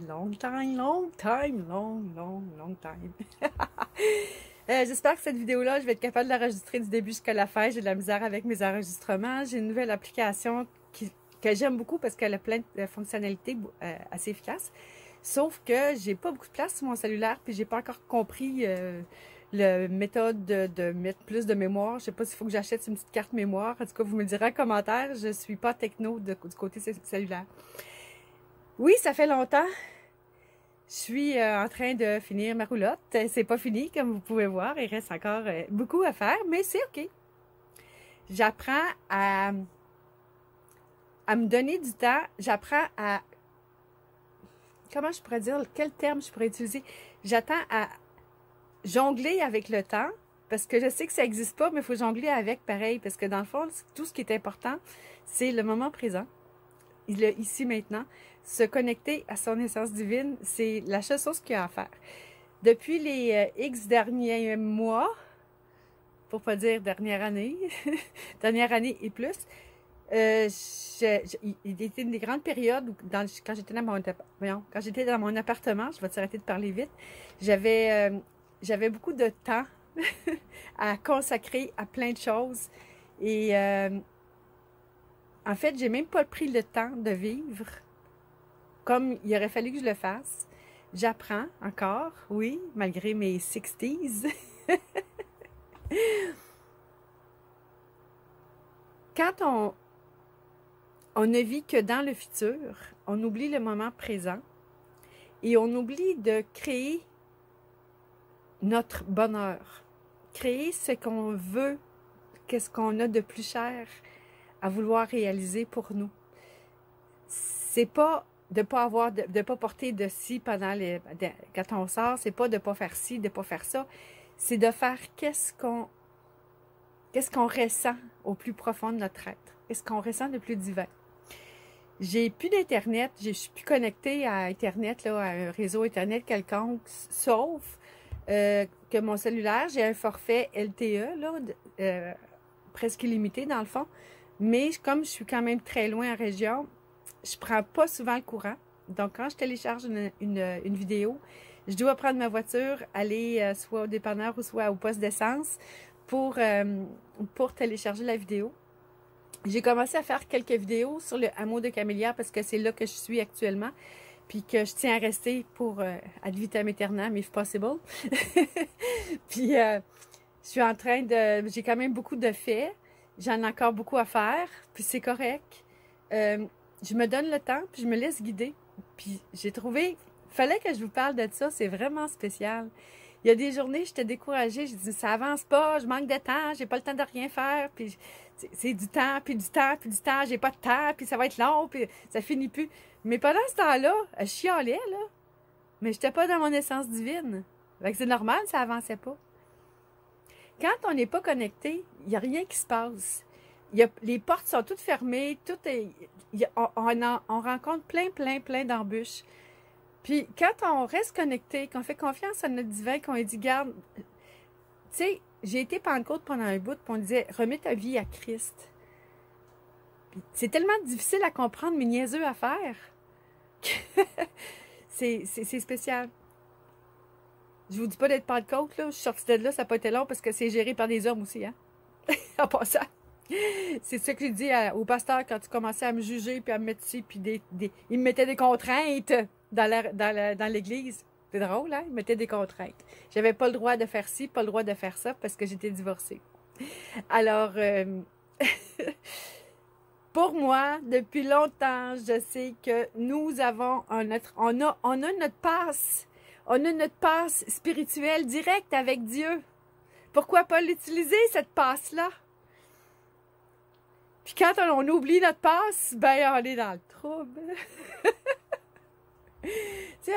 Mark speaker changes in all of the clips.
Speaker 1: long time, long time, long time. J'espère que cette vidéo-là, je vais être capable de l'enregistrer du début jusqu'à la fin. J'ai de la misère avec mes enregistrements. J'ai une nouvelle application que j'aime beaucoup parce qu'elle a plein de fonctionnalités assez efficaces. Sauf que j'ai pas beaucoup de place sur mon cellulaire, puis j'ai pas encore compris la méthode de mettre plus de mémoire. Je sais pas s'il faut que j'achète une petite carte mémoire. En tout cas, vous me direz en commentaire. Je suis pas techno du côté cellulaire. Oui, ça fait longtemps. Je suis en train de finir ma roulotte. C'est pas fini, comme vous pouvez voir. Il reste encore beaucoup à faire, mais c'est OK. J'apprends à me donner du temps. J'apprends à... Comment je pourrais dire? Quel terme je pourrais utiliser? J'attends à jongler avec le temps, parce que je sais que ça n'existe pas, mais il faut jongler avec pareil, parce que dans le fond, tout ce qui est important, c'est le moment présent. Ici maintenant, se connecter à son essence divine, c'est la seule chose qu'il y a à faire. Depuis les X derniers mois, pour pas dire dernière année, dernière année et plus, il était une des grandes périodes où quand j'étais dans mon appartement, je vais t'arrêter de parler vite, j'avais beaucoup de temps à consacrer à plein de choses et en fait, j'ai même pas pris le temps de vivre comme il aurait fallu que je le fasse. J'apprends encore, oui, malgré mes 60s. Quand on ne vit que dans le futur, on oublie le moment présent et on oublie de créer notre bonheur. Créer ce qu'on veut, qu'est-ce qu'on a de plus cher à vouloir réaliser pour nous. C'est pas de pas avoir, de pas porter de ci pendant quand on sort, c'est pas de pas faire ci, de pas faire ça. C'est de faire qu'est-ce qu'on ressent au plus profond de notre être. Qu'est-ce qu'on ressent de plus divin. J'ai plus d'Internet, je suis plus connectée à Internet, là, à un réseau Internet quelconque, sauf que mon cellulaire, j'ai un forfait LTE, là, presque illimité dans le fond. Mais comme je suis quand même très loin en région, je prends pas souvent le courant. Donc, quand je télécharge une vidéo, je dois prendre ma voiture, aller soit au dépanneur ou soit au poste d'essence pour télécharger la vidéo. J'ai commencé à faire quelques vidéos sur le hameau de Camélière parce que c'est là que je suis actuellement, puis que je tiens à rester pour ad vitam aeternam, if possible. Puis, je suis en train de... J'ai quand même beaucoup de faits. J'en ai encore beaucoup à faire, puis c'est correct. Je me donne le temps, puis je me laisse guider. Puis j'ai trouvé... Fallait que je vous parle de ça, c'est vraiment spécial. Il y a des journées, j'étais découragée, je dis ça avance pas, je manque de temps, j'ai pas le temps de rien faire, puis c'est du temps, puis du temps, puis du temps, j'ai pas de temps, puis ça va être long, puis ça finit plus. Mais pendant ce temps-là, je chialais, là. Mais j'étais pas dans mon essence divine. Fait que c'est normal, ça avançait pas. Quand on n'est pas connecté, il n'y a rien qui se passe. Les portes sont toutes fermées, on rencontre plein d'embûches. Puis quand on reste connecté, qu'on fait confiance à notre divin, qu'on lui dit, garde, tu sais, j'ai été Pentecôte pendant un bout, puis on disait, remets ta vie à Christ. C'est tellement difficile à comprendre, mais niaiseux à faire. C'est spécial. Je vous dis pas d'être Pentecôte, là. Je suis sortie de là, ça n'a pas été long parce que c'est géré par des hommes aussi, hein. En passant. C'est ça que j'ai dit au pasteur quand tu commençais à me juger puis à me mettre ici, puis il me mettait des contraintes dans l'église. C'est drôle, hein? Il me mettait des contraintes. J'avais pas le droit de faire ci, pas le droit de faire ça parce que j'étais divorcée. Alors, pour moi, depuis longtemps, je sais que nous avons on a notre passe. On a notre passe spirituelle directe avec Dieu. Pourquoi pas l'utiliser, cette passe-là? Puis quand on oublie notre passe, ben on est dans le trouble. Tu sais,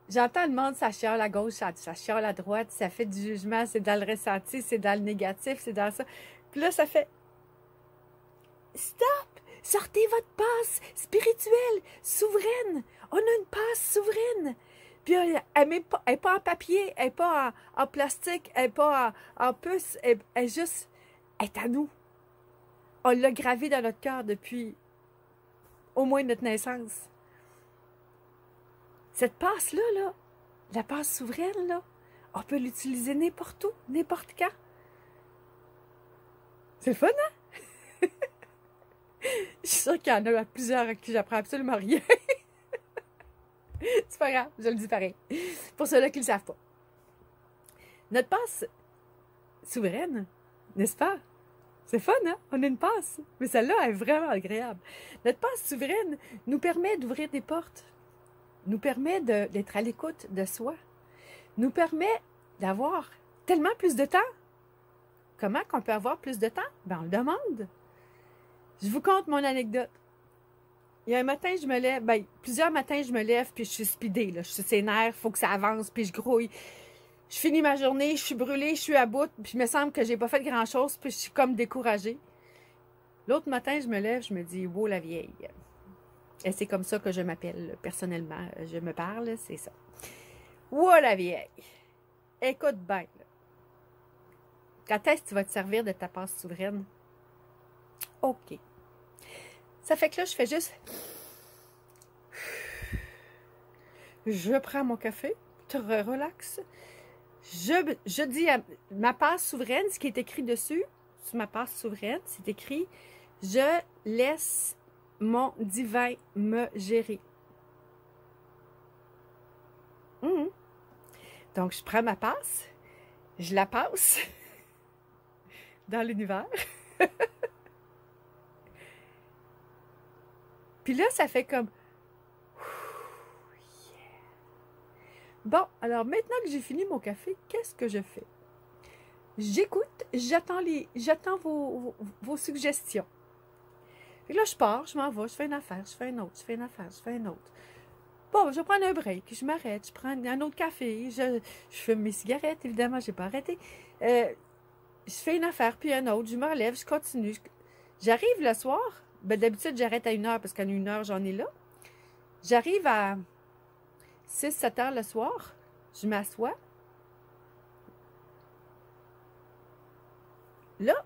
Speaker 1: j'entends le monde, ça chiale à gauche, ça chiale à droite, ça fait du jugement, c'est dans le ressenti, c'est dans le négatif, c'est dans ça. Puis là, ça fait... Stop! Sortez votre passe spirituelle, souveraine. On a une passe souveraine. Puis elle n'est pas en papier, elle n'est pas en plastique, elle n'est pas en puce, elle est juste... Elle est à nous. On l'a gravée dans notre cœur depuis au moins notre naissance. Cette passe-là, là, la passe souveraine, là, on peut l'utiliser n'importe où, n'importe quand. C'est le fun, hein? Je suis sûre qu'il y en a plusieurs à qui j'apprends absolument rien. C'est pas grave, je le dis pareil. Pour ceux-là qui ne le savent pas. Notre passe souveraine, n'est-ce pas? C'est fun, hein? On a une passe. Mais celle-là est vraiment agréable. Notre passe souveraine nous permet d'ouvrir des portes. Nous permet d'être à l'écoute de soi. Nous permet d'avoir tellement plus de temps. Comment qu'on peut avoir plus de temps? Ben, on le demande. Je vous conte mon anecdote. Il y a un matin, je me lève, ben, plusieurs matins, je me lève, puis je suis speedée, là. Je suis sénère, il faut que ça avance, puis je grouille. Je finis ma journée, je suis brûlée, je suis à bout, puis il me semble que j'ai pas fait grand-chose, puis je suis comme découragée. L'autre matin, je me lève, je me dis, wow, la vieille. Et c'est comme ça que je m'appelle, personnellement. Je me parle, c'est ça. Wow, la vieille. Écoute bien, là. Quand est-ce que tu vas te servir de ta passe souveraine? OK. Ça fait que là, je fais juste... Je prends mon café, très relax. Je dis à ma passe souveraine, ce qui est écrit dessus, sur ma passe souveraine, c'est écrit « Je laisse mon divin me gérer ». Donc, je prends ma passe, je la passe dans l'univers. Puis là, ça fait comme... Bon, alors maintenant que j'ai fini mon café, qu'est-ce que je fais? J'écoute, j'attends vos suggestions. Et là, je pars, je m'en vais, je fais une affaire, je fais une autre, je fais une affaire, je fais une autre. Bon, je vais prendre un break, je m'arrête, je prends un autre café, je fume mes cigarettes, évidemment, je n'ai pas arrêté. Je fais une affaire, puis un autre, je me relève, je continue. J'arrive le soir, ben, d'habitude, j'arrête à 1h, parce qu'à 1h, j'en ai là. J'arrive à 6-7 heures le soir, je m'assois. Là,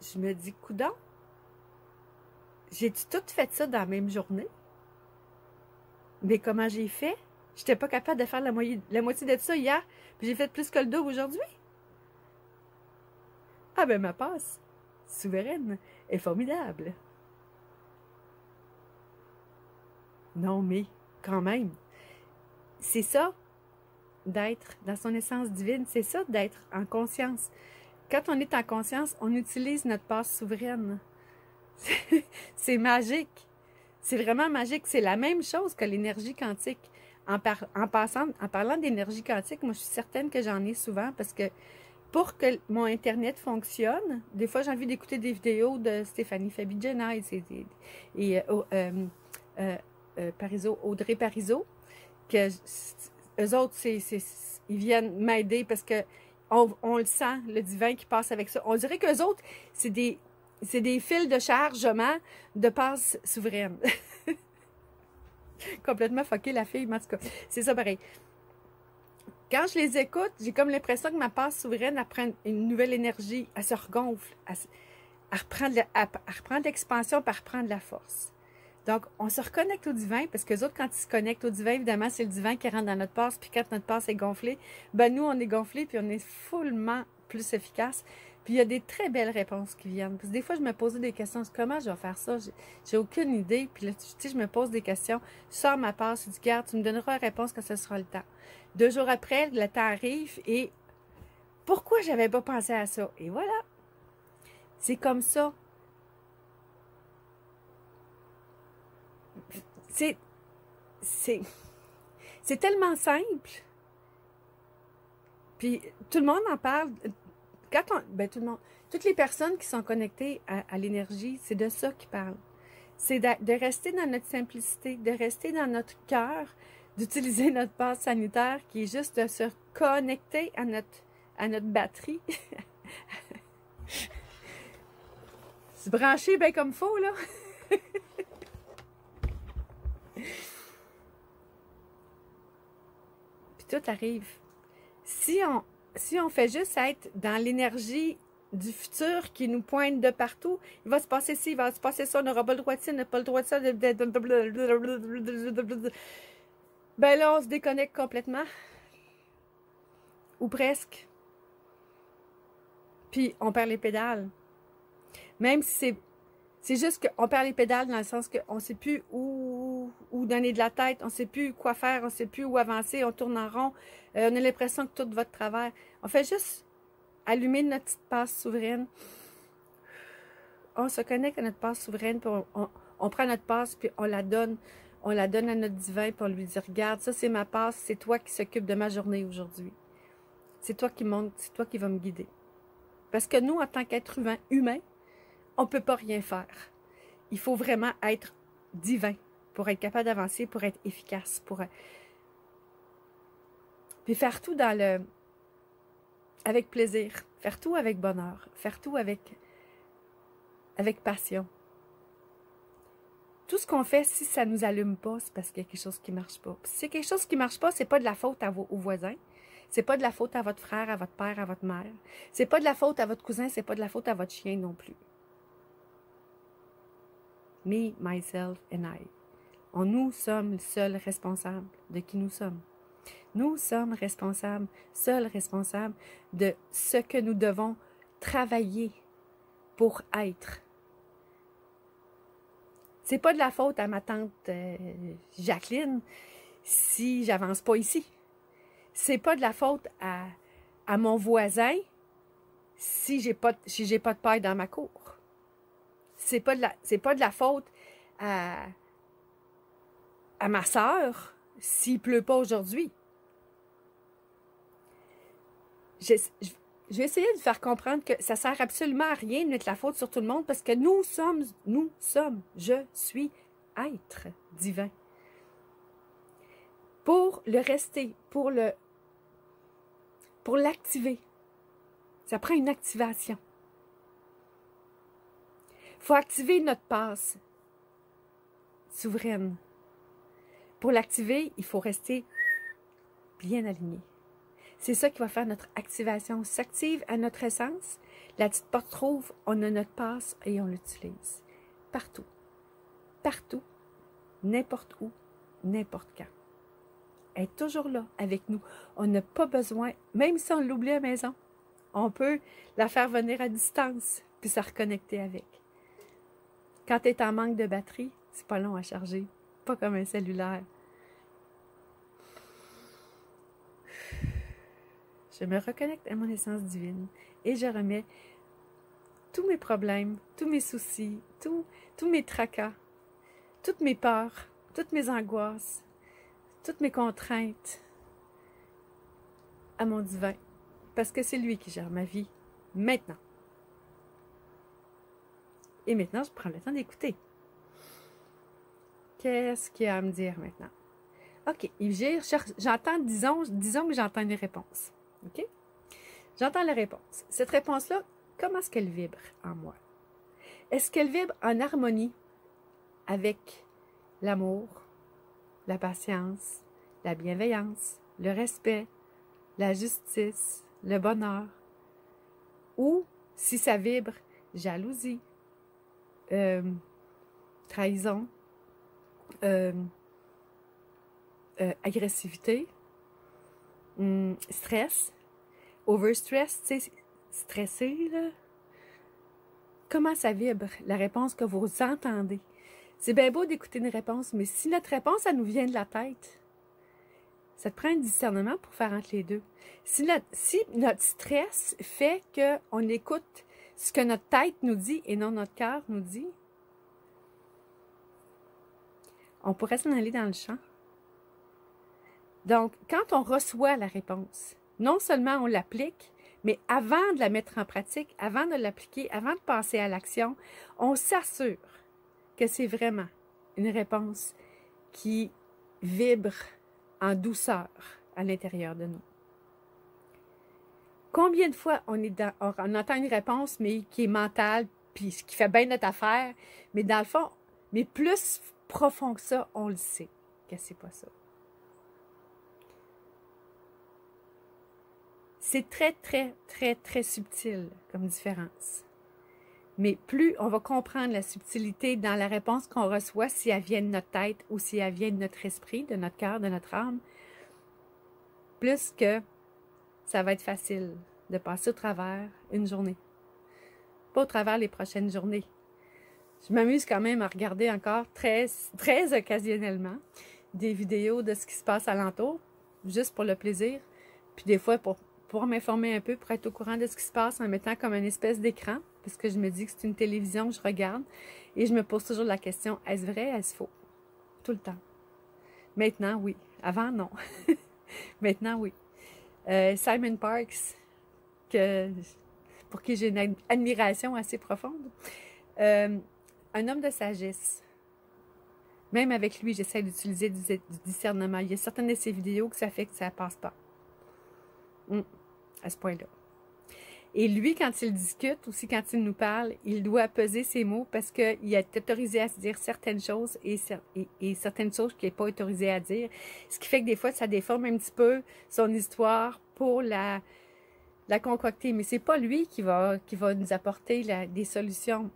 Speaker 1: je me dis, coudonc, j'ai-tu tout fait ça dans la même journée? Mais comment j'ai fait? Je n'étais pas capable de faire la moitié de ça hier, puis j'ai fait plus que le double aujourd'hui. Ah ben ma passe souveraine est formidable. Non, mais quand même, c'est ça d'être dans son essence divine, c'est ça d'être en conscience. Quand on est en conscience, on utilise notre passe souveraine. C'est magique. C'est vraiment magique. C'est la même chose que l'énergie quantique. En parlant d'énergie quantique, moi, je suis certaine que j'en ai souvent parce que pour que mon Internet fonctionne, des fois, j'ai envie d'écouter des vidéos de Stéphanie Fabigena et Audrey Parizeau, que eux autres, ils viennent m'aider parce que on le sent, le divin qui passe avec ça. On dirait qu'eux autres, c'est des fils de chargement de passe souveraine. Complètement fucké la fille, mais en tout cas, c'est ça pareil. Quand je les écoute, j'ai comme l'impression que ma passe souveraine, elle prend une nouvelle énergie, elle se regonfle, elle reprend de l'expansion, puis elle reprend de la force. Donc, on se reconnecte au divin, parce que les autres, quand ils se connectent au divin, évidemment, c'est le divin qui rentre dans notre passe, puis quand notre passe est gonflée, ben nous, on est gonflé, puis on est fullement plus efficace. Puis il y a des très belles réponses qui viennent. Parce que des fois, je me posais des questions, comment je vais faire ça? J'ai aucune idée. Puis là, tu sais, je me pose des questions, je sors ma passe, je dis, garde, tu me donneras la réponse quand ce sera le temps. 2 jours après, le temps arrive, et pourquoi j'avais pas pensé à ça? Et voilà. C'est comme ça. C'est tellement simple. Puis tout le monde en parle. Tout le monde, toutes les personnes qui sont connectées à l'énergie, c'est de ça qu'ils parlent. C'est de rester dans notre simplicité, de rester dans notre cœur, d'utiliser notre passe sanitaire qui est juste de se connecter à notre batterie. Se brancher bien comme il faut, là. Puis tout arrive. Si on fait juste être dans l'énergie du futur qui nous pointe de partout, il va se passer ci, il va se passer ça, on n'aura pas le droit de ci, on n'a pas le droit de ça. Ben là, on se déconnecte complètement. Ou presque. Puis on perd les pédales. Même si c'est juste qu'on perd les pédales dans le sens qu'on ne sait plus où donner de la tête, on ne sait plus quoi faire, on ne sait plus où avancer, on tourne en rond, on a l'impression que tout va de travers. On fait juste allumer notre petite passe souveraine. On se connecte à notre passe souveraine, puis on prend notre passe, puis on la donne à notre divin, puis on lui dit, regarde, ça c'est ma passe, c'est toi qui s'occupe de ma journée aujourd'hui. C'est toi qui monte, c'est toi qui vas me guider. Parce que nous, en tant qu'être humain, on ne peut pas rien faire. Il faut vraiment être divin pour être capable d'avancer, pour être efficace, puis faire tout avec plaisir, faire tout avec bonheur, faire tout avec passion. Tout ce qu'on fait, si ça ne nous allume pas, c'est parce qu'il y a quelque chose qui ne marche pas. Puis si c'est quelque chose qui ne marche pas, c'est pas de la faute aux voisins. C'est pas de la faute à votre frère, à votre père, à votre mère. C'est pas de la faute à votre cousin, c'est pas de la faute à votre chien non plus. Me, myself and I. Nous sommes seuls responsables de qui nous sommes. Nous sommes responsables, seuls responsables de ce que nous devons travailler pour être. C'est pas de la faute à ma tante Jacqueline si j'avance pas ici. C'est pas de la faute à mon voisin si j'ai pas de paille dans ma cour. C'est pas de la faute à ma sœur s'il pleut pas aujourd'hui. Je vais essayer de faire comprendre que ça sert absolument à rien de mettre la faute sur tout le monde parce que nous sommes, je suis être divin. Pour le rester, pour l'activer, ça prend une activation. Il faut activer notre passe souveraine. Pour l'activer, il faut rester bien aligné. C'est ça qui va faire notre activation. On s'active à notre essence. La petite porte trouve, on a notre passe et on l'utilise. Partout. Partout. N'importe où. N'importe quand. Elle est toujours là avec nous. On n'a pas besoin, même si on l'oublie à la maison, on peut la faire venir à distance puis se reconnecter avec. Quand tu es en manque de batterie, c'est pas long à charger. Pas comme un cellulaire. Je me reconnecte à mon essence divine et je remets tous mes problèmes, tous mes soucis, tous mes tracas, toutes mes peurs, toutes mes angoisses, toutes mes contraintes à mon divin. Parce que c'est lui qui gère ma vie maintenant. Et maintenant, je prends le temps d'écouter. Qu'est-ce qu'il y a à me dire maintenant? OK, j'entends, disons que j'entends une réponse. OK? J'entends la réponse. Cette réponse-là, comment est-ce qu'elle vibre en moi? Est-ce qu'elle vibre en harmonie avec l'amour, la patience, la bienveillance, le respect, la justice, le bonheur? Ou si ça vibre jalousie, trahison, agressivité, stress, overstress, tu sais, stressé, là. Comment ça vibre, la réponse que vous entendez? C'est bien beau d'écouter une réponse, mais si notre réponse, ça nous vient de la tête, ça te prend un discernement pour faire entre les deux. Si notre stress fait qu'on écoute ce que notre tête nous dit et non notre cœur nous dit, on pourrait s'en aller dans le champ. Donc, quand on reçoit la réponse, non seulement on l'applique, mais avant de la mettre en pratique, avant de l'appliquer, avant de passer à l'action, on s'assure que c'est vraiment une réponse qui vibre en douceur à l'intérieur de nous. Combien de fois on entend une réponse, mais qui est mentale, puis qui fait bien notre affaire, mais dans le fond, mais plus profond que ça, on le sait que c'est pas ça. C'est très, très, très, très subtil comme différence. Mais plus on va comprendre la subtilité dans la réponse qu'on reçoit, si elle vient de notre tête ou si elle vient de notre esprit, de notre cœur, de notre âme, plus que ça va être facile de passer au travers une journée. Pas au travers les prochaines journées. Je m'amuse quand même à regarder encore très, très occasionnellement des vidéos de ce qui se passe alentour, juste pour le plaisir. Puis des fois, pour m'informer un peu, pour être au courant de ce qui se passe en mettant comme une espèce d'écran, parce que je me dis que c'est une télévision que je regarde, et je me pose toujours la question, est-ce vrai, est-ce faux? Tout le temps. Maintenant, oui. Avant, non. Maintenant, oui. Simon Parks, pour qui j'ai une admiration assez profonde, un homme de sagesse. Même avec lui, j'essaie d'utiliser du discernement. Il y a certaines de ses vidéos que ça fait que ça passe pas. À ce point-là. Et lui, quand il discute, aussi quand il nous parle, il doit peser ses mots parce qu'il est autorisé à se dire certaines choses et certaines choses qu'il n'est pas autorisé à dire. Ce qui fait que des fois, ça déforme un petit peu son histoire pour la concocter. Mais c'est pas lui qui va nous apporter des solutions.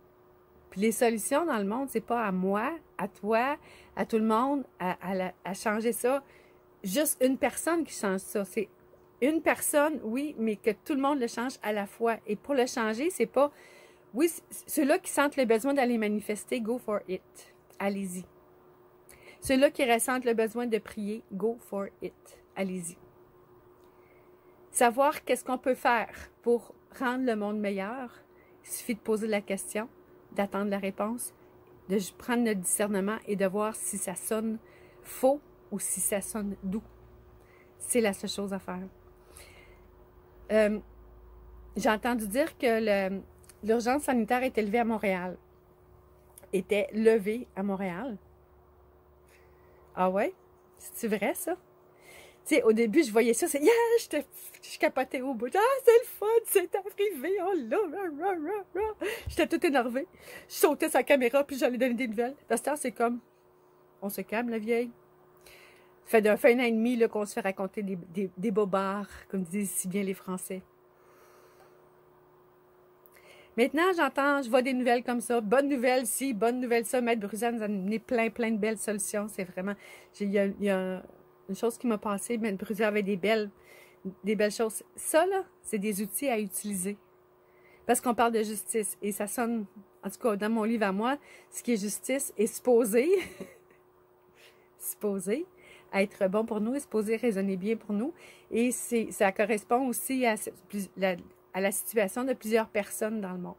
Speaker 1: Puis les solutions dans le monde, c'est pas à moi, à toi, à tout le monde, à changer ça. Juste une personne qui change ça. C'est une personne, oui, mais que tout le monde le change à la fois. Et pour le changer, c'est pas... Oui, ceux-là qui sentent le besoin d'aller manifester, go for it. Allez-y. Ceux-là qui ressentent le besoin de prier, go for it. Allez-y. Savoir qu'est-ce qu'on peut faire pour rendre le monde meilleur, il suffit de poser la question, d'attendre la réponse, de prendre notre discernement et de voir si ça sonne faux ou si ça sonne doux. C'est la seule chose à faire. J'ai entendu dire que l'urgence sanitaire est élevée à Montréal. Était levée à Montréal. Ah ouais? C'est-tu vrai, ça? Tu sais, au début, je voyais ça, c'est « Yeah! » Je capotais au bout. « Ah, c'est le fun! C'est arrivé! Oh là! Rah, rah, rah. » J'étais toute énervée. Je sautais sa caméra, puis j'allais donner des nouvelles. Parce que c'est comme... On se calme, la vieille. Ça fait 1 an et demi qu'on se fait raconter des bobards, comme disent si bien les Français. Maintenant, je vois des nouvelles comme ça. Bonne nouvelle ci, bonne nouvelle ça. Maître Brusa nous a amené plein de belles solutions. C'est vraiment... Il y a une chose qui m'a passé. Maître Brusa avait des belles choses. Ça, là, c'est des outils à utiliser. Parce qu'on parle de justice. Et ça sonne, en tout cas, dans mon livre à moi, ce qui est justice est supposé... supposé être bon pour nous, est supposé raisonner bien pour nous. Et ça correspond aussi à la situation de plusieurs personnes dans le monde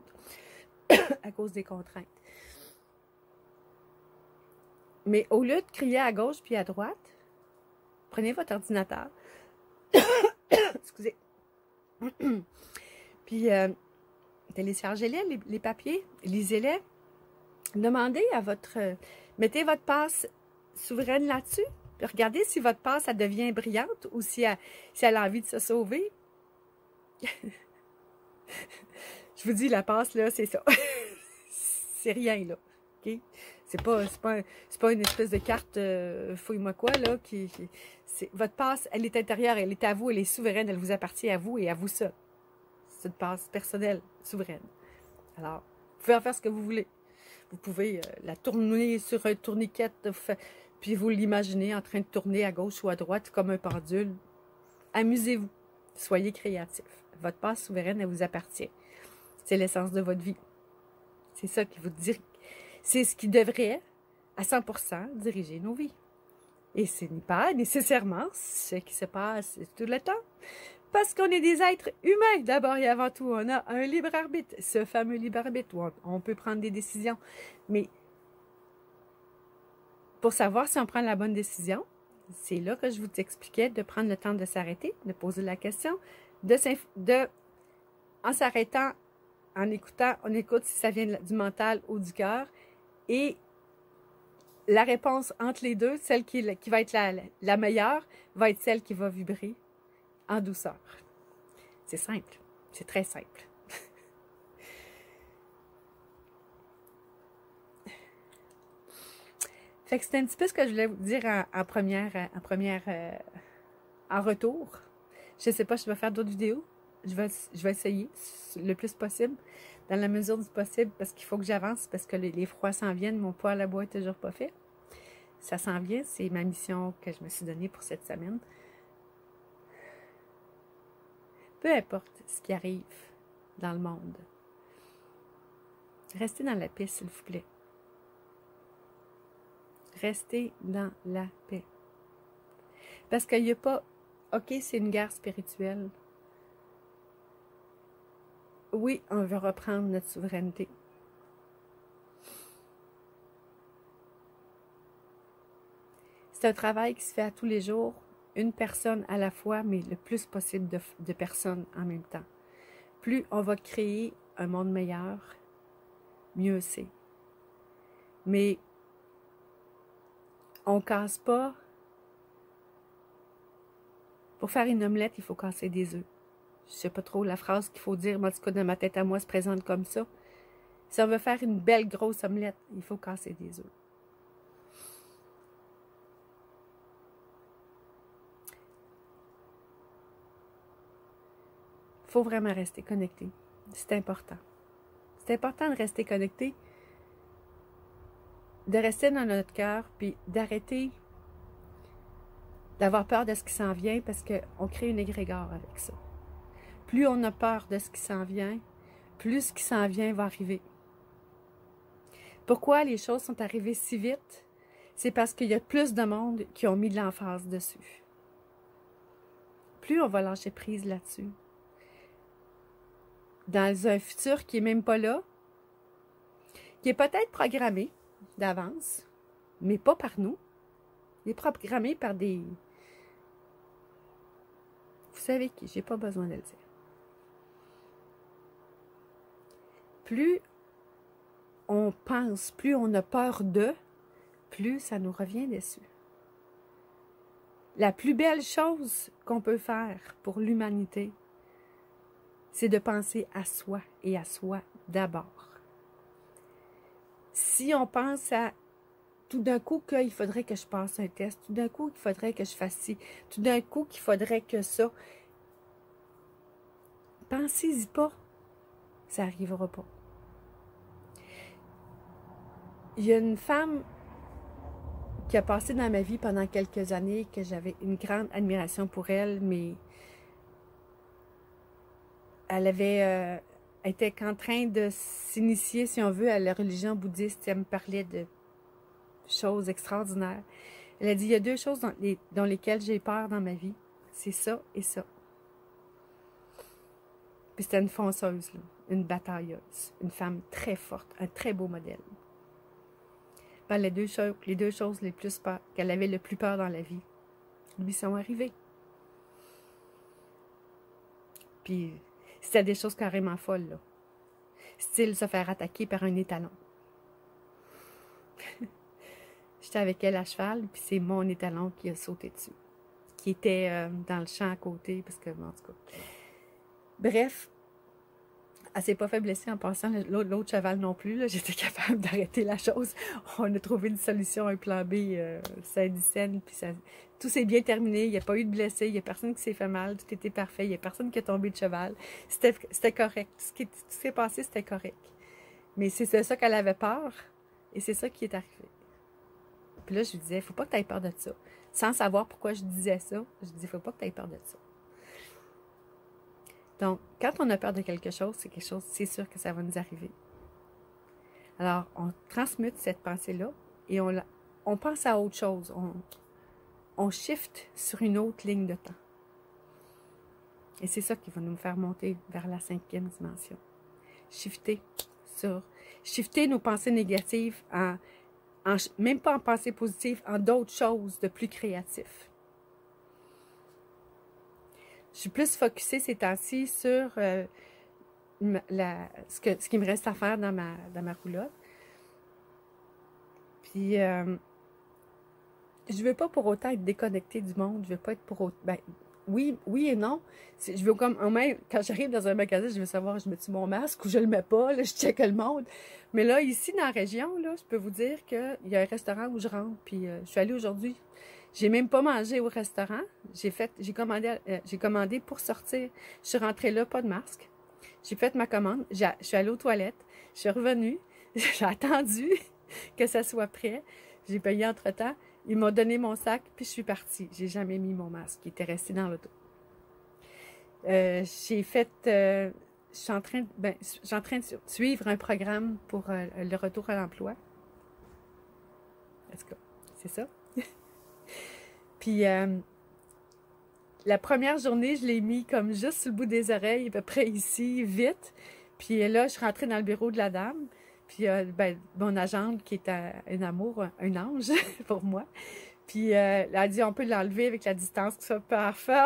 Speaker 1: à cause des contraintes. Mais au lieu de crier à gauche puis à droite, prenez votre ordinateur, excusez, puis téléchargez-les, les papiers, lisez-les, demandez à mettez votre passe souveraine là-dessus, puis regardez si votre passe, elle devient brillante ou si elle a envie de se sauver. Je vous dis, la passe, là, c'est ça. C'est rien, là. OK? C'est pas une espèce de carte fouille-moi quoi, là. Votre passe, elle est intérieure, elle est à vous, elle est souveraine, elle vous appartient à vous et à vous seul. C'est une passe personnelle, souveraine. Alors, vous pouvez en faire ce que vous voulez. Vous pouvez la tourner sur un tourniquet, puis vous l'imaginez en train de tourner à gauche ou à droite comme un pendule. Amusez-vous. Soyez créatif. Votre passe souveraine, elle vous appartient. C'est l'essence de votre vie. C'est ça qui vous dit. C'est ce qui devrait, à 100%, diriger nos vies. Et ce n'est pas nécessairement ce qui se passe tout le temps. Parce qu'on est des êtres humains, d'abord et avant tout. On a un libre arbitre, ce fameux libre arbitre où on peut prendre des décisions. Mais pour savoir si on prend la bonne décision, c'est là que je vous expliquais de prendre le temps de s'arrêter, de poser la question, en s'arrêtant, en écoutant, on écoute si ça vient du mental ou du cœur. Et la réponse entre les deux, celle qui va être la meilleure, va être celle qui va vibrer en douceur. C'est simple. C'est très simple. Fait que c'était un petit peu ce que je voulais vous dire en retour. Je ne sais pas si je vais faire d'autres vidéos. Je vais essayer le plus possible dans la mesure du possible, parce qu'il faut que j'avance, parce que les froids s'en viennent, mon poêle à bois est toujours pas fait. Ça s'en vient, c'est ma mission que je me suis donnée pour cette semaine. Peu importe ce qui arrive dans le monde, restez dans la paix, s'il vous plaît. Restez dans la paix. Parce qu'il n'y a pas... OK, c'est une guerre spirituelle. Oui, on veut reprendre notre souveraineté. C'est un travail qui se fait à tous les jours, une personne à la fois, mais le plus possible de personnes en même temps. Plus on va créer un monde meilleur, mieux c'est. Mais on ne casse pas. Pour faire une omelette, il faut casser des œufs. Je ne sais pas trop la phrase qu'il faut dire, mais en tout cas, dans ma tête à moi, se présente comme ça. Si on veut faire une belle grosse omelette, il faut casser des œufs. Il faut vraiment rester connecté. C'est important. C'est important de rester connecté, de rester dans notre cœur, puis d'arrêter d'avoir peur de ce qui s'en vient, parce qu'on crée une égrégore avec ça. Plus on a peur de ce qui s'en vient, plus ce qui s'en vient va arriver. Pourquoi les choses sont arrivées si vite? C'est parce qu'il y a plus de monde qui ont mis de l'emphase dessus. Plus on va lâcher prise là-dessus. Dans un futur qui n'est même pas là, qui est peut-être programmé d'avance, mais pas par nous. Il est programmé par des... Vous savez qui, j'ai pas besoin de le dire. Plus on pense, plus on a peur de, plus ça nous revient dessus. La plus belle chose qu'on peut faire pour l'humanité, c'est de penser à soi et à soi d'abord. Si on pense à tout d'un coup qu'il faudrait que je passe un test, tout d'un coup qu'il faudrait que je fasse ci, tout d'un coup qu'il faudrait que ça, pensez-y pas, ça n'arrivera pas. Il y a une femme qui a passé dans ma vie pendant quelques années, que j'avais une grande admiration pour elle, mais elle était en train de s'initier, si on veut, à la religion bouddhiste. Elle me parlait de choses extraordinaires. Elle a dit, il y a deux choses dans lesquelles j'ai peur dans ma vie. C'est ça et ça. Puis c'était une fonceuse, là, une batailleuse, une femme très forte, un très beau modèle. Ben, les deux choses les plus peur, qu'elle avait le plus peur dans la vie, lui sont arrivées. Puis c'était des choses carrément folles, là. Style se faire attaquer par un étalon. J'étais avec elle à cheval, puis c'est mon étalon qui a sauté dessus. Qui était dans le champ à côté, parce que, en tout cas. Bref, elle s'est pas fait blesser en passant, l'autre cheval non plus. J'étais capable d'arrêter la chose. On a trouvé une solution, un plan B, Saint-Dicenne, puis tout s'est bien terminé. Il n'y a pas eu de blessés, il n'y a personne qui s'est fait mal, tout était parfait, il n'y a personne qui est tombé de cheval. C'était correct. Tout ce qui s'est passé, c'était correct. Mais c'est de ça qu'elle avait peur, et c'est ça qui est arrivé. Puis là, je lui disais, il ne faut pas que tu aies peur de ça. Sans savoir pourquoi je disais ça, je disais, il ne faut pas que tu aies peur de ça. Donc, quand on a peur de quelque chose, c'est sûr que ça va nous arriver. Alors, on transmute cette pensée-là et on pense à autre chose. On shift sur une autre ligne de temps. Et c'est ça qui va nous faire monter vers la 5e dimension. Shifter nos pensées négatives même pas en pensées positives, en d'autres choses de plus créatifs. Je suis plus focusée ces temps-ci sur ce qui me reste à faire dans ma roulotte. Puis, je veux pas pour autant être déconnectée du monde. Je veux pas être pour autant... Ben, oui et non. Je veux comme... Même, quand j'arrive dans un magasin, je veux savoir, je mets-tu mon masque ou je le mets pas. Là, je check le monde. Mais là, ici, dans la région, là, je peux vous dire qu'il y a un restaurant où je rentre. Puis, je suis allée aujourd'hui. J'ai même pas mangé au restaurant. J'ai commandé pour sortir. Je suis rentrée là, pas de masque. J'ai fait ma commande, je suis allée aux toilettes, je suis revenue, j'ai attendu que ça soit prêt, j'ai payé entre-temps, ils m'ont donné mon sac, puis je suis partie. J'ai jamais mis mon masque, il était resté dans l'auto. J'ai fait, je suis en train, je suis en train de suivre un programme pour le retour à l'emploi. En tout cas, c'est ça. Puis, la première journée, je l'ai mis comme juste sur le bout des oreilles, à peu près ici, vite. Puis là, je suis rentrée dans le bureau de la dame. Puis mon agente, qui est un amour, un ange pour moi. Puis elle a dit, on peut l'enlever avec la distance, tout ça, parfait.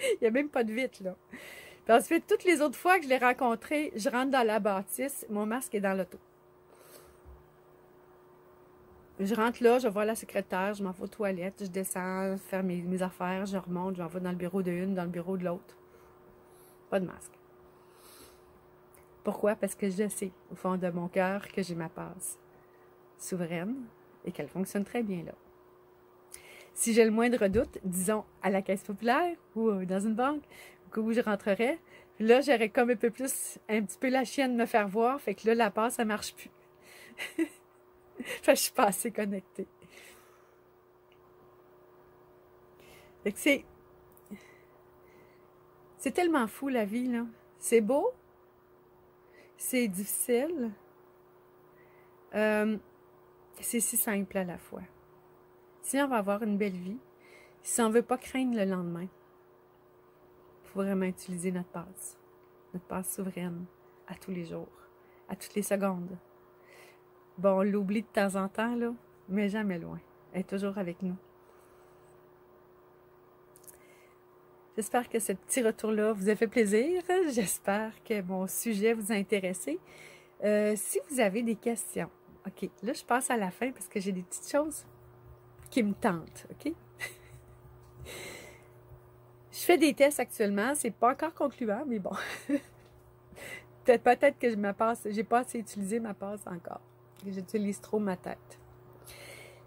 Speaker 1: Il n'y a même pas de vitre, là. Puis ensuite, toutes les autres fois que je l'ai rencontré, je rentre dans la bâtisse, mon masque est dans l'auto. Je rentre là, je vois la secrétaire, je m'en vais aux toilettes, je descends, faire mes affaires, je remonte, je m'en vais dans le bureau de une, dans le bureau de l'autre. Pas de masque. Pourquoi? Parce que je sais, au fond de mon cœur, que j'ai ma passe souveraine et qu'elle fonctionne très bien là. Si j'ai le moindre doute, disons à la Caisse populaire ou dans une banque, où je rentrerais, là, j'aurais comme un petit peu la chienne de me faire voir, fait que là, la passe, ça marche plus. Fait que je suis pas assez connectée. Fait que c'est tellement fou la vie, là. C'est beau, c'est difficile, c'est si simple à la fois. Si on va avoir une belle vie, si on ne veut pas craindre le lendemain, il faut vraiment utiliser notre passe souveraine, à tous les jours, à toutes les secondes. Bon, on l'oublie de temps en temps, là, mais jamais loin. Elle est toujours avec nous. J'espère que ce petit retour-là vous a fait plaisir. J'espère que mon sujet vous a intéressé. Si vous avez des questions, OK, là, je passe à la fin parce que j'ai des petites choses qui me tentent, OK? Je fais des tests actuellement, c'est pas encore concluant, mais bon. Peut-être que j'ai pas assez utilisé ma passe encore. J'utilise trop ma tête.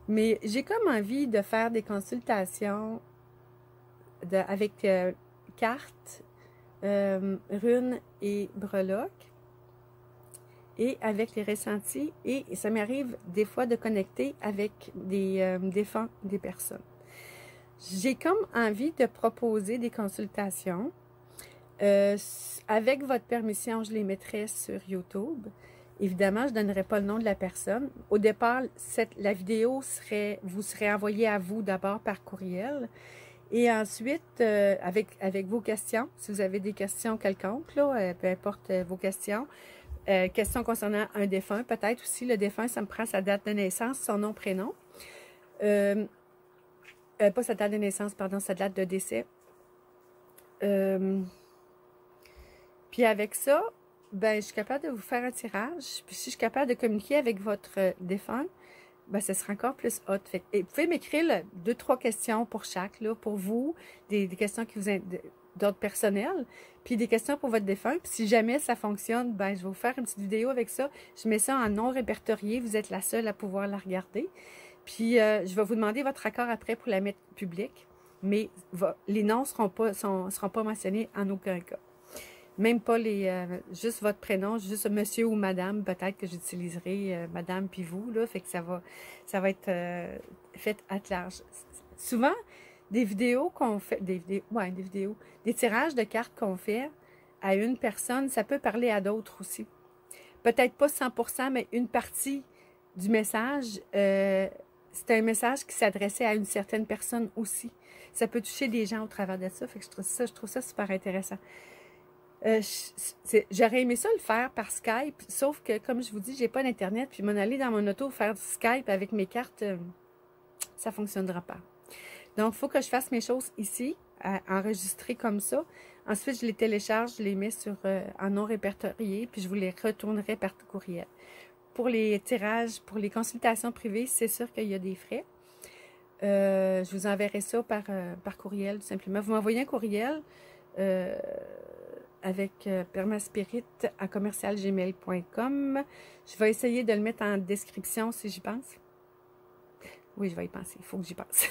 Speaker 1: Mais j'ai comme envie de faire des consultations avec cartes, runes et breloques et avec les ressentis. Et ça m'arrive des fois de connecter avec des défunts des personnes. J'ai comme envie de proposer des consultations. Avec votre permission, je les mettrai sur YouTube. Évidemment, je ne donnerai pas le nom de la personne. Au départ, la vidéo vous serait envoyée à vous d'abord par courriel. Et ensuite, avec vos questions, si vous avez des questions quelconques, là, peu importe vos questions. Questions concernant un défunt, peut-être aussi. Le défunt, ça me prend sa date de naissance, son nom, prénom. Pas sa date de naissance, pardon, sa date de décès. Puis avec ça, ben, je suis capable de vous faire un tirage. Puis si je suis capable de communiquer avec votre défunt, ben, ce sera encore plus hot. Fait, et vous pouvez m'écrire 2-3 questions pour chaque, là, pour vous, des questions qui vous d'ordre personnel, puis des questions pour votre défunt. Puis si jamais ça fonctionne, ben, je vais vous faire une petite vidéo avec ça. Je mets ça en non répertorié. Vous êtes la seule à pouvoir la regarder. Puis je vais vous demander votre accord après pour la mettre publique. Mais les noms ne seront pas mentionnés en aucun cas. Même pas juste votre prénom, juste monsieur ou madame, peut-être que j'utiliserai madame puis vous, là, fait que ça va être fait à large. Souvent, des vidéos qu'on fait, des tirages de cartes qu'on fait à une personne, ça peut parler à d'autres aussi. Peut-être pas 100%, mais une partie du message, c'est un message qui s'adressait à une certaine personne aussi. Ça peut toucher des gens au travers de ça, fait que je trouve ça super intéressant. J'aurais aimé ça le faire par Skype, sauf que, comme je vous dis, j'ai pas d'Internet, puis m'en aller dans mon auto faire du Skype avec mes cartes, ça fonctionnera pas. Donc, il faut que je fasse mes choses ici, enregistrer comme ça. Ensuite, je les télécharge, je les mets en non répertorié, puis je vous les retournerai par courriel. Pour les tirages, pour les consultations privées, c'est sûr qu'il y a des frais. Je vous enverrai ça par courriel, tout simplement. Vous m'envoyez un courriel avec permaspirit@commercialgmail.com. Je vais essayer de le mettre en description si j'y pense. Oui, je vais y penser. Il faut que j'y pense.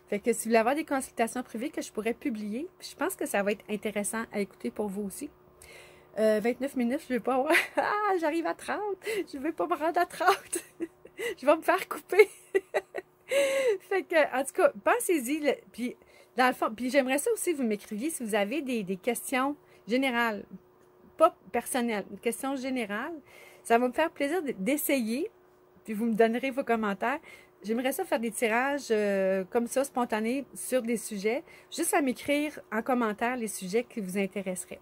Speaker 1: Fait que si vous voulez avoir des consultations privées que je pourrais publier, je pense que ça va être intéressant à écouter pour vous aussi. 29 minutes, je ne veux pas avoir... Ah, j'arrive à 30. Je ne veux pas me rendre à 30. Je vais me faire couper. Fait que, en tout cas, pensez-y. Puis, dans le fond, puis j'aimerais ça aussi que vous m'écriviez si vous avez des questions générales, pas personnelles, des questions générales. Ça va me faire plaisir d'essayer, puis vous me donnerez vos commentaires. J'aimerais ça faire des tirages comme ça, spontanés, sur des sujets. Juste à m'écrire en commentaire les sujets qui vous intéresseraient.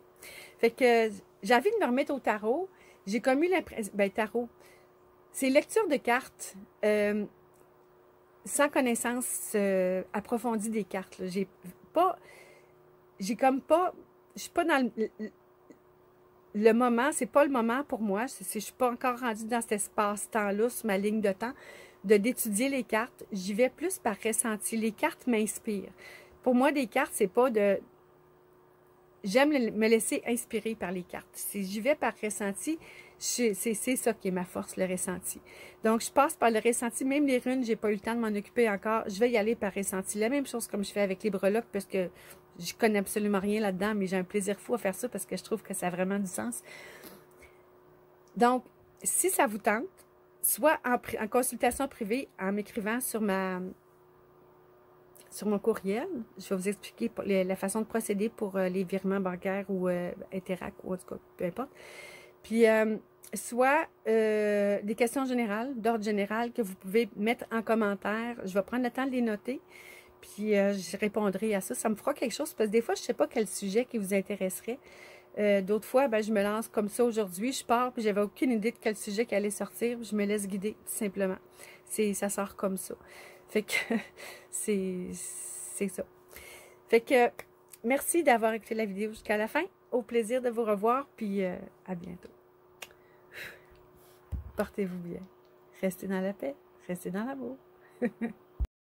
Speaker 1: Fait que j'ai envie de me remettre au tarot. J'ai comme eu l'impression... Ben, tarot, c'est lecture de cartes sans connaissance approfondie des cartes. J'ai comme pas... Je suis pas dans le moment, c'est pas le moment pour moi. Je suis pas encore rendue dans cet espace-temps-là, sur ma ligne de temps, d'étudier les cartes. J'y vais plus par ressenti. Les cartes m'inspirent. Pour moi, des cartes, c'est pas de... J'aime me laisser inspirer par les cartes. Si j'y vais par ressenti, c'est ça qui est ma force, le ressenti. Donc, je passe par le ressenti. Même les runes, j'ai pas eu le temps de m'en occuper encore. Je vais y aller par ressenti. La même chose comme je fais avec les breloques, parce que je connais absolument rien là-dedans, mais j'ai un plaisir fou à faire ça parce que je trouve que ça a vraiment du sens. Donc, si ça vous tente, soit en consultation privée, en m'écrivant sur mon courriel. Je vais vous expliquer la façon de procéder pour les virements bancaires ou Interac, ou en tout cas, peu importe. Puis, soit des questions générales, d'ordre général, que vous pouvez mettre en commentaire. Je vais prendre le temps de les noter, puis je répondrai à ça. Ça me fera quelque chose, parce que des fois, je ne sais pas quel sujet qui vous intéresserait. D'autres fois, ben, je me lance comme ça aujourd'hui. Je pars, puis j'avais aucune idée de quel sujet qui allait sortir. Je me laisse guider, tout simplement. Ça sort comme ça. Fait que c'est ça. Fait que merci d'avoir écouté la vidéo jusqu'à la fin. Au plaisir de vous revoir, puis à bientôt. Portez-vous bien. Restez dans la paix. Restez dans l'amour.